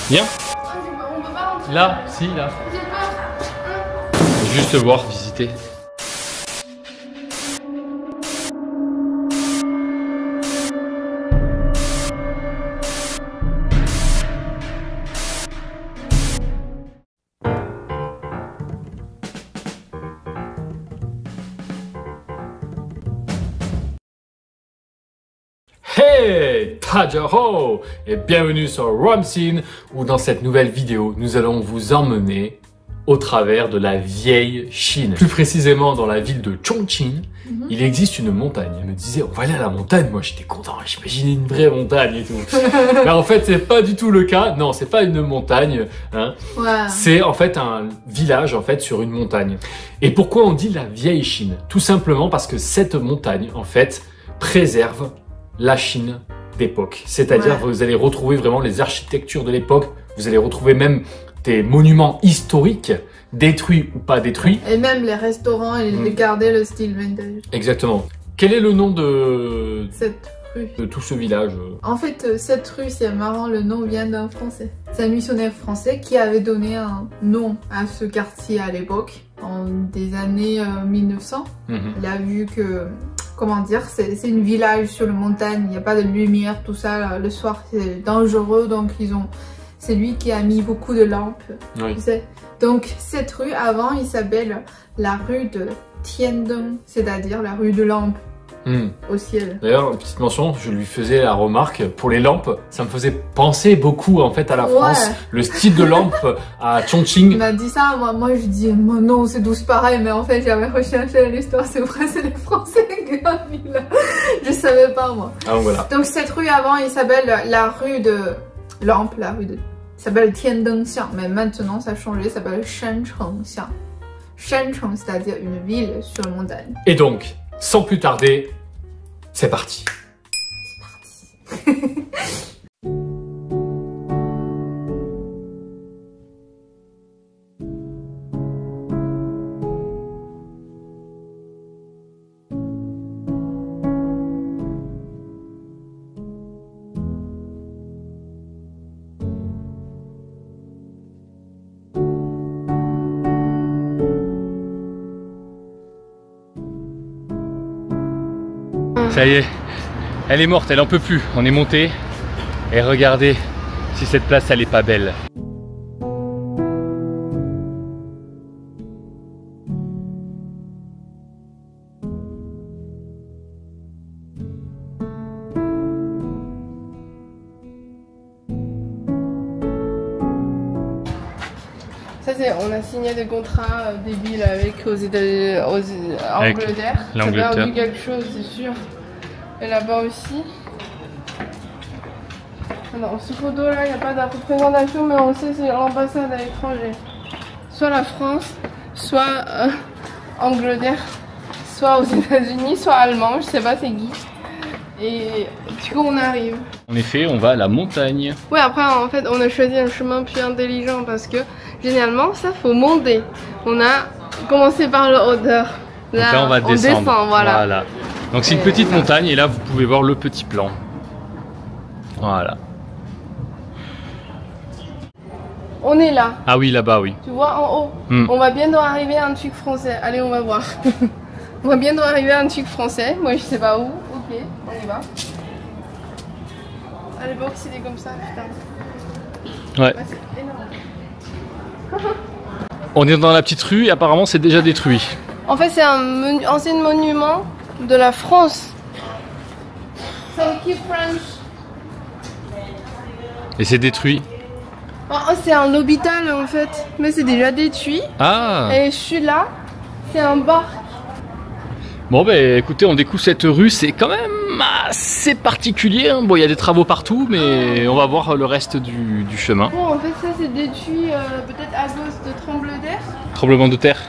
Viens. On peut pas rentrer. Là, si, là. J'ai peur. Juste voir, visiter. Hey, Tajaho et bienvenue sur Romsin où dans cette nouvelle vidéo, nous allons vous emmener au travers de la vieille Chine. Plus précisément dans la ville de Chongqing, il existe une montagne. Je me disais, on va aller à la montagne. Moi, j'étais content, j'imaginais une vraie montagne et tout. Mais en fait, c'est pas du tout le cas. Non, c'est pas une montagne. Hein. Ouais. C'est en fait un village en fait sur une montagne. Et pourquoi on dit la vieille Chine? Tout simplement parce que cette montagne, en fait, préserve la Chine d'époque. C'est-à-dire, vous allez retrouver vraiment les architectures de l'époque. Vous allez retrouver même des monuments historiques, détruits ou pas détruits. Et même les restaurants, ils gardaient le style vintage. Exactement. Quel est le nom de Cette rue. tout ce village? En fait, cette rue, c'est marrant, le nom vient d'un Français. C'est un missionnaire français qui avait donné un nom à ce quartier à l'époque, en des années 1900. Il a vu que, comment dire, c'est une village sur la montagne, il n'y a pas de lumière, tout ça, le soir c'est dangereux, donc c'est lui qui a mis beaucoup de lampes, tu sais. Donc cette rue, avant, il s'appelle la rue de Tiandong, c'est-à-dire la rue de lampes. Au ciel. D'ailleurs, une petite mention, je lui faisais la remarque, pour les lampes, ça me faisait penser beaucoup en fait à la France, le style de lampe à Chongqing. Il m'a dit ça, moi je dis, non c'est tous pareil, mais en fait j'avais recherché l'histoire, c'est vrai, c'est les Français qui ont mis là. Je savais pas moi. Ah, voilà. Donc cette rue avant, il s'appelle la rue de lampe, ça s'appelle Tiandongxiang, mais maintenant ça a changé, ça s'appelle Shanchengxiang. Shancheng, c'est-à-dire une ville sur la montagne. Et donc, sans plus tarder, c'est parti. C'est parti. Ça y est, elle est morte, elle en peut plus. On est monté et regardez si cette place elle est pas belle. Ça c'est, on a signé des contrats débiles avec Angleterre. L'Angleterre. Ça va quelque chose, c'est sûr. Et là-bas aussi. Alors, ce photo là, il n'y a pas de représentation, mais on sait c'est l'ambassade à l'étranger. Soit la France, soit Angleterre, soit aux États-Unis, soit allemand, je sais pas c'est qui. Et du coup on arrive. En effet, on va à la montagne. Ouais, après en fait on a choisi un chemin plus intelligent parce que généralement ça faut monter. On a commencé par le hauteur. Là, donc là on va descendre. Descend, voilà. Donc c'est une petite montagne et là vous pouvez voir le petit plan. Voilà. On est là. Ah oui, là-bas, oui. Tu vois en haut. On va bientôt arriver à un truc français. Allez, on va voir. On va bientôt arriver à un truc français. Moi je sais pas où. Ok, on y va. À l'époque c'était comme ça, putain. Ouais. C'est énorme. On est dans la petite rue et apparemment c'est déjà détruit. En fait c'est un ancien monument de la France. Thank you French. Et c'est détruit. Oh, c'est un hôpital en fait, mais c'est déjà détruit. Ah. Et je suis là, c'est un bar. Bon ben écoutez, on découvre cette rue, c'est quand même assez particulier. Hein. Bon, il y a des travaux partout, mais on va voir le reste du chemin. Bon, en fait ça c'est détruit peut-être à cause de tremblement d'air. Tremblement de terre.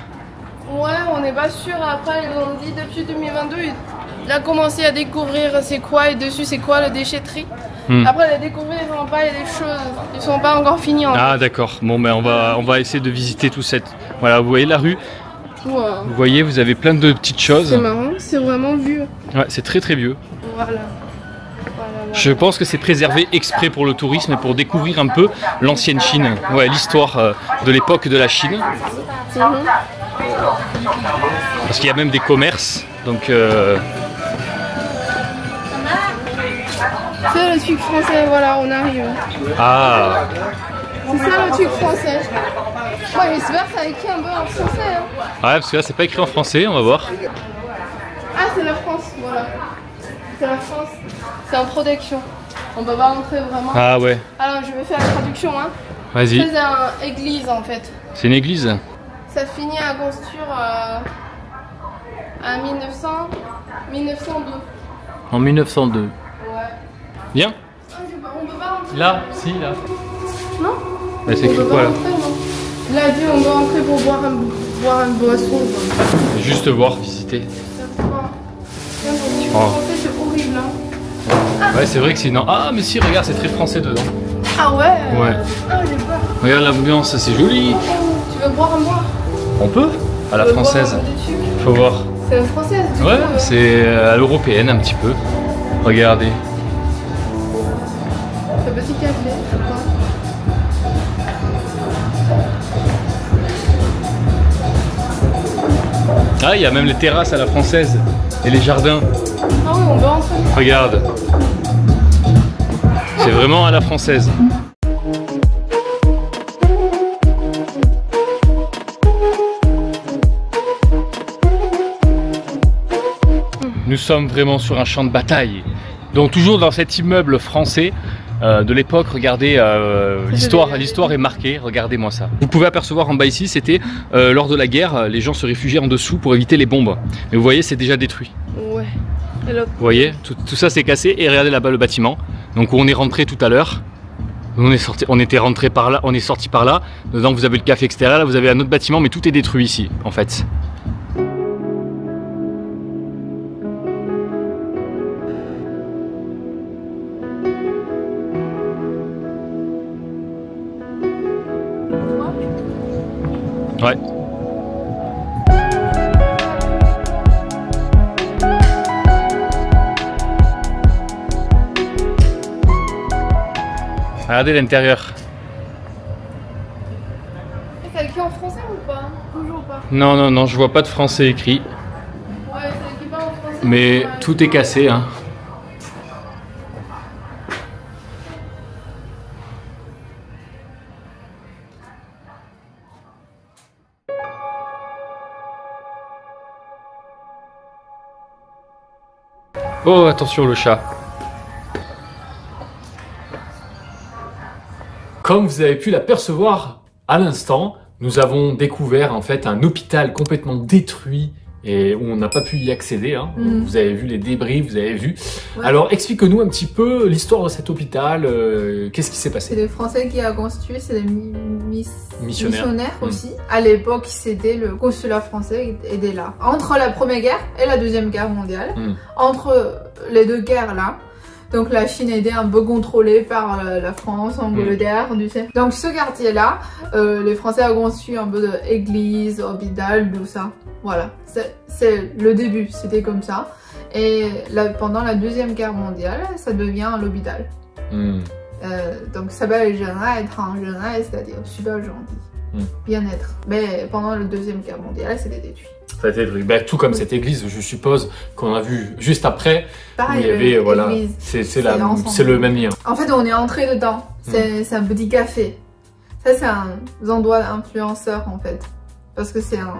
Ouais, on n'est pas sûr. Après ils ont dit depuis 2022, il a commencé à découvrir c'est quoi et dessus c'est quoi la déchetterie. Après il a découvert vraiment pas, il y a des choses, ils sont pas encore finis. Ah d'accord. Bon ben on va essayer de visiter tout cette. Voilà, vous voyez la rue. Wow. Vous voyez, vous avez plein de petites choses. C'est marrant, c'est vraiment vieux. Ouais, c'est très très vieux. Voilà. Je pense que c'est préservé exprès pour le tourisme et pour découvrir un peu l'ancienne Chine, ouais, l'histoire de l'époque de la Chine. Parce qu'il y a même des commerces, donc... C'est le truc français, voilà, on arrive. Ah. C'est ça le truc français. Ouais, mais c'est vrai que ça écrit un peu en français. Hein. Ouais, parce que là, c'est pas écrit en français, on va voir. Ah, c'est la France, voilà. C'est la France. C'est en protection. On peut pas rentrer vraiment. Ah ouais. Alors, je vais faire la traduction. Hein. Vas-y. C'est une église, en fait. C'est une église? Ça finit à construire en 1902. En 1902. Ouais. Bien. Ah, on peut pas rentrer. Là, si, là. Non. Bah, c'est écrit quoi là? Il a dit on doit rentrer pour boire un boisson. Juste voir, visiter. Oh. C'est horrible. Hein. Ouais, c'est vrai que c'est... Non. Ah, mais si, regarde, c'est très français dedans. Ah ouais. Ouais. Ah, j'ai peur. Regarde l'ambiance, c'est joli. Tu veux boire un bois? On peut? À la française. Faut voir. C'est la française. Ouais, c'est à l'européenne un petit peu. Regardez. Ce petit café, je crois. Ah, il y a même les terrasses à la française et les jardins. Ah oui, on peut rentrer. Regarde. C'est vraiment à la française. Nous sommes vraiment sur un champ de bataille. Donc toujours dans cet immeuble français de l'époque, regardez, l'histoire est marquée, regardez-moi ça. Vous pouvez apercevoir en bas ici, c'était lors de la guerre, les gens se réfugiaient en dessous pour éviter les bombes. Mais vous voyez, c'est déjà détruit. Ouais. Vous voyez, tout ça c'est cassé et regardez là-bas le bâtiment. Donc où on est rentré tout à l'heure. On était rentré par là, on est sorti par là. Dedans vous avez le café extérieur, là vous avez un autre bâtiment, mais tout est détruit ici en fait. Ouais. Regardez l'intérieur. C'est écrit en français ou pas? Toujours pas. Non, non, non, je vois pas de français écrit. Ouais, c'est écrit pas en français. Mais tout est cassé, hein. Oh, attention le chat. Comme vous avez pu l'apercevoir à l'instant, nous avons découvert en fait un hôpital complètement détruit et où on n'a pas pu y accéder. Hein. Vous avez vu les débris, vous avez vu. Ouais. Alors explique-nous un petit peu l'histoire de cet hôpital, qu'est-ce qui s'est passé? C'est les Français qui ont construit, c'est les missionnaires aussi. À l'époque, c'était le consulat français qui était là. Entre la Première Guerre et la Deuxième Guerre mondiale, entre les deux guerres là, donc la Chine était un peu contrôlée par la France, Angleterre, tu sais. Donc ce quartier-là, les Français ont construit un peu d'église, hôpital, tout ça. Voilà, c'est le début, c'était comme ça. Et pendant la Deuxième Guerre mondiale, ça devient l'hôpital. Donc ça s'appelle bien-être, hein, bien-être, c'est-à-dire super gentil, bien-être. Mais pendant la Deuxième Guerre mondiale, c'était détruit. Ça a été détruit. Ben, tout comme cette église, je suppose, qu'on a vu juste après. Pareil, où il y avait, voilà, c'est le même lien. En fait, on est entré dedans. C'est un petit café. Ça, c'est un endroit d'influenceurs, en fait. Parce que c'est un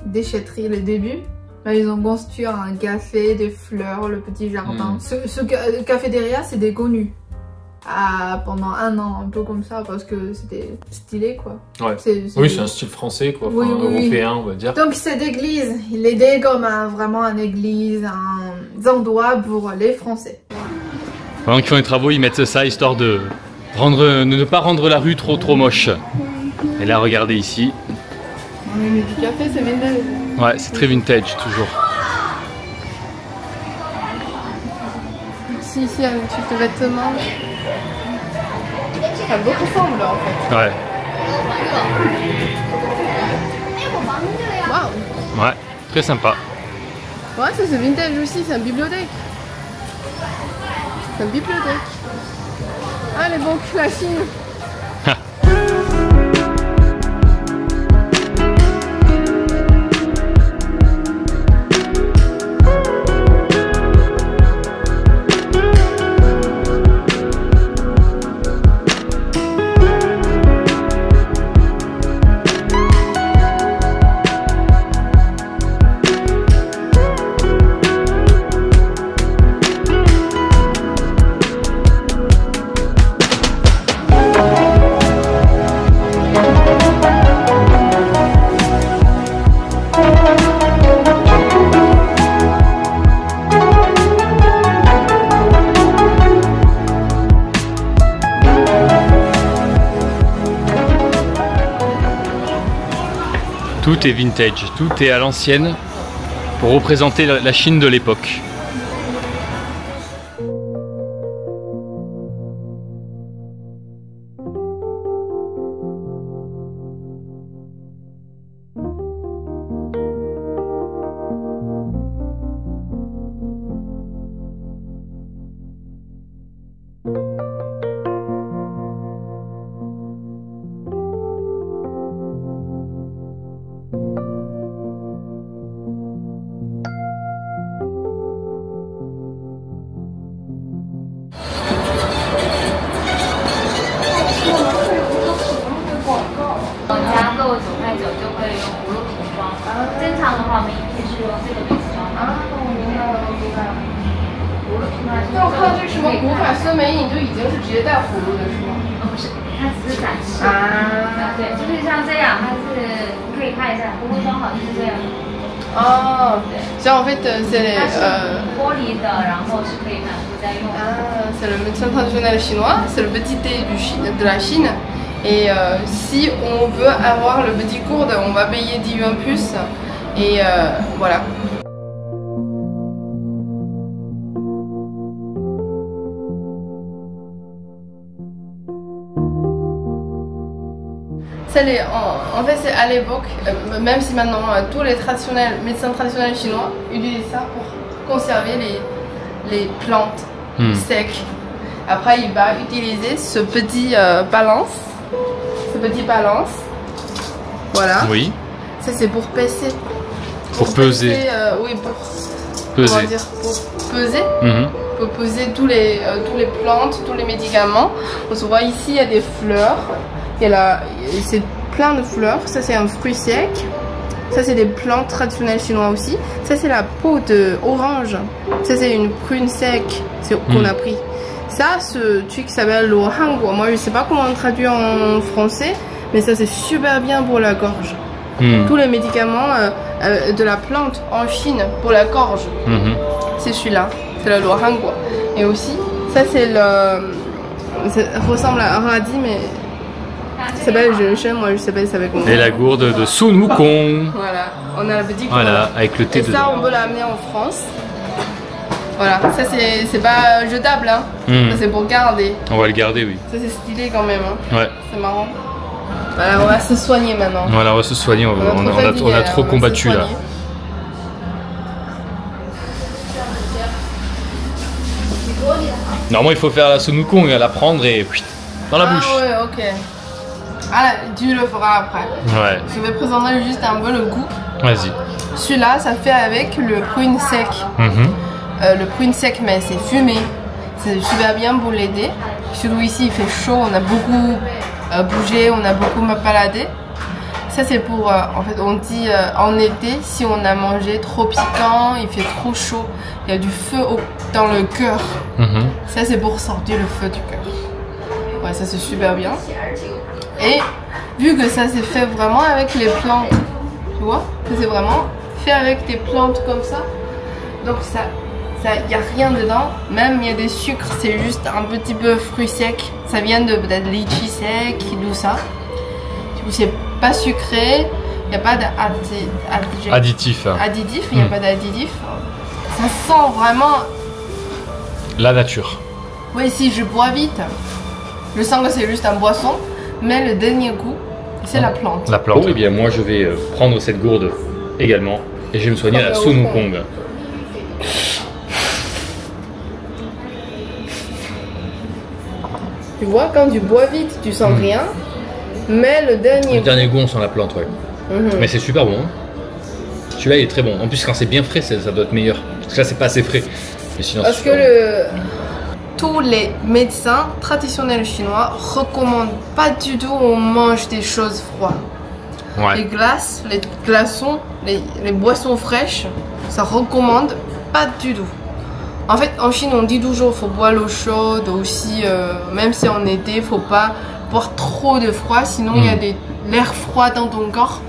déchetterie, le début. Là, ils ont construit un café, des fleurs, le petit jardin. Ce cafétéria, c'était connu. Pendant un an, un peu comme ça, parce que c'était stylé, quoi. Ouais. Oui, c'est un style français, quoi, enfin, européen, on va dire. Donc cette église, il était comme vraiment une église, un endroit pour les Français. Pendant qu'ils font les travaux, ils mettent ça, histoire de ne pas rendre la rue trop moche. Et là, regardez ici. Mais du café, c'est vintage. Ouais, c'est très vintage, toujours. Ici, avec un truc de vêtements. Ça a beaucoup ressemble en fait. Ouais. Waouh. Ouais, très sympa. Ouais, ça c'est vintage aussi, c'est une bibliothèque. C'est une bibliothèque. Ah, les banques, la Chine. Tout est vintage, tout est à l'ancienne pour représenter la Chine de l'époque.那我看到这个什么古法孙美影就已经是直接带葫芦的是吗？不是，它只是展示啊。对，就是像这样，它是你可以看一下，葫芦装好就是这样。哦，对，像en fait c'est 玻璃的，然后是可以反复再用。Ah, c'est le médecin traditionnel chinois, c'est le petit thé de la Chine. Et si on veut avoir le petit gourde, on va payer 10 yuan plus. Et voilà. En fait, c'est à l'époque, même si maintenant tous les médecins traditionnels chinois utilisent ça pour conserver les plantes secs. Après, il va utiliser ce petit balance. Voilà. Oui. Ça, c'est pour peser. Pour peser. Oui, pour peser. Comment dire, pour peser. Pour peser tous les plantes, tous les médicaments. On se voit ici, il y a des fleurs. C'est plein de fleurs. Ça, c'est un fruit sec. Ça, c'est des plantes traditionnelles chinoises aussi. Ça, c'est la peau d'orange. Ça, c'est une prune sec qu'on a pris. Ça, ce truc qui s'appelle le hanguo. Moi, je sais pas comment on traduit en français, mais ça, c'est super bien pour la gorge. Tous les médicaments de la plante en Chine pour la gorge, c'est celui-là. C'est le hanguo. Et aussi, ça, c'est ça ressemble à un radis, mais ça s'appelle moi je sais pas ça s'appelle comment. Et la gourde de Sun Wukong. Voilà, on a le petit gourde. Voilà, avec le thé dedans. Et ça, on peut l'amener en France. Voilà, ça c'est pas jetable, hein. Ça c'est pour garder. On va le garder, oui. Ça c'est stylé quand même, hein. Ouais. C'est marrant. Voilà, on va se soigner maintenant. Voilà, on va se soigner, on a trop combattu là. Normalement il faut faire la Sun Wukong, la prendre et dans la bouche. Ah ouais, ok. Ah, tu le feras après. Ouais. Je vais présenter juste un peu le goût. Vas-y. Celui-là, ça fait avec le prune sec. Le prune sec, mais c'est fumé. C'est super bien pour l'aider. Surtout ici, il fait chaud, on a beaucoup bougé, on a beaucoup baladé. Ça, c'est pour, en fait, on dit en été, si on a mangé trop piquant, il fait trop chaud, il y a du feu dans le cœur. Ça, c'est pour sortir le feu du cœur. Ouais, ça, c'est super bien. Et vu que ça, c'est fait vraiment avec les plantes, tu vois, ça, c'est vraiment fait avec des plantes comme ça. Donc, il n'y a rien dedans, même il y a des sucres, c'est juste un petit peu fruits secs. Ça vient de peut-être litchi sec, tout ça. Du coup, c'est pas sucré, il n'y a pas d'additif. Il n'y a pas d'additif. Ça sent vraiment la nature. Oui, si je bois vite, je sens que c'est juste un boisson, mais le dernier goût, c'est la plante. La plante. Bon, et bien moi je vais prendre cette gourde également et je vais me soigner à la Sun Wukong. Tu vois, quand tu bois vite, tu sens rien. Mais le dernier goût, on sent la plante, ouais. Mais c'est super bon. Celui-là, il est très bon. En plus, quand c'est bien frais, ça doit être meilleur. Parce que là, c'est pas assez frais. Mais sinon, parce que tous les médecins traditionnels chinois recommandent pas du tout on mange des choses froides. Ouais. Les glaces, les glaçons, les boissons fraîches, ça recommande pas du tout. En fait, en Chine, on dit toujours faut boire l'eau chaude aussi, même si en été, faut pas boire trop de froid, sinon il y a l'air froid dans ton corps.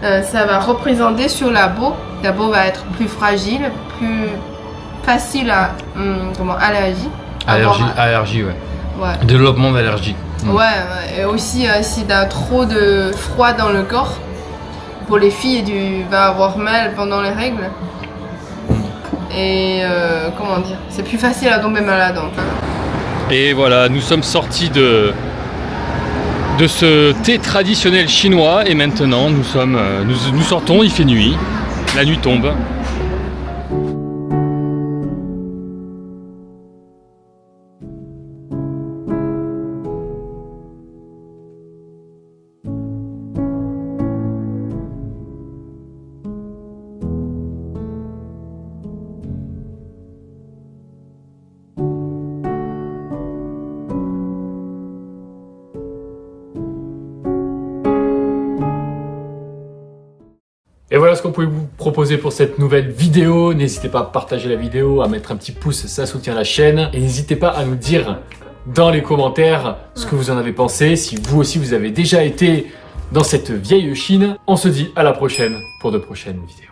Ça va représenter sur la peau va être plus fragile, plus facile à allergie, ouais. Développement d'allergie. Ouais, et aussi si tu as trop de froid dans le corps, pour les filles, tu vas avoir mal pendant les règles. Et comment dire, c'est plus facile à tomber malade en fait. Et voilà, nous sommes sortis de ce thé traditionnel chinois et maintenant nous sortons, il fait nuit, la nuit tombe. Et voilà ce qu'on pouvait vous proposer pour cette nouvelle vidéo. N'hésitez pas à partager la vidéo, à mettre un petit pouce, ça soutient la chaîne. Et n'hésitez pas à nous dire dans les commentaires ce que vous en avez pensé. Si vous aussi vous avez déjà été dans cette vieille Chine. On se dit à la prochaine pour de prochaines vidéos.